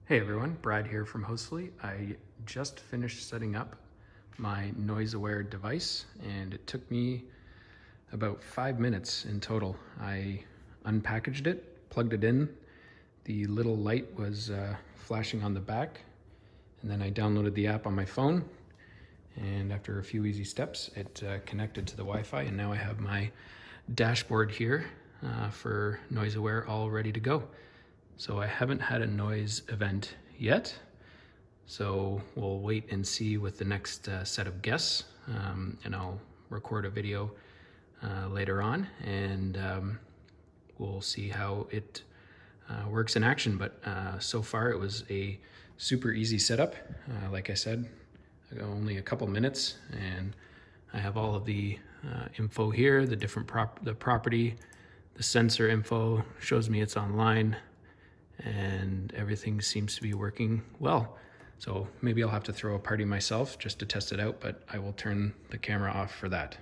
Hey everyone, Brad here from Hostfully. I just finished setting up my NoiseAware device and it took me about 5 minutes in total. I unpackaged it, plugged it in, the little light was flashing on the back, and then I downloaded the app on my phone, and after a few easy steps it connected to the Wi-Fi, and now I have my dashboard here for NoiseAware all ready to go. So I haven't had a noise event yet, so we'll wait and see with the next set of guests, and I'll record a video later on, and we'll see how it works in action. But so far it was a super easy setup. Like I said, only a couple minutes, and I have all of the info here, the different property, the sensor info shows me it's online, and everything seems to be working well. So maybe I'll have to throw a party myself just to test it out, but I will turn the camera off for that.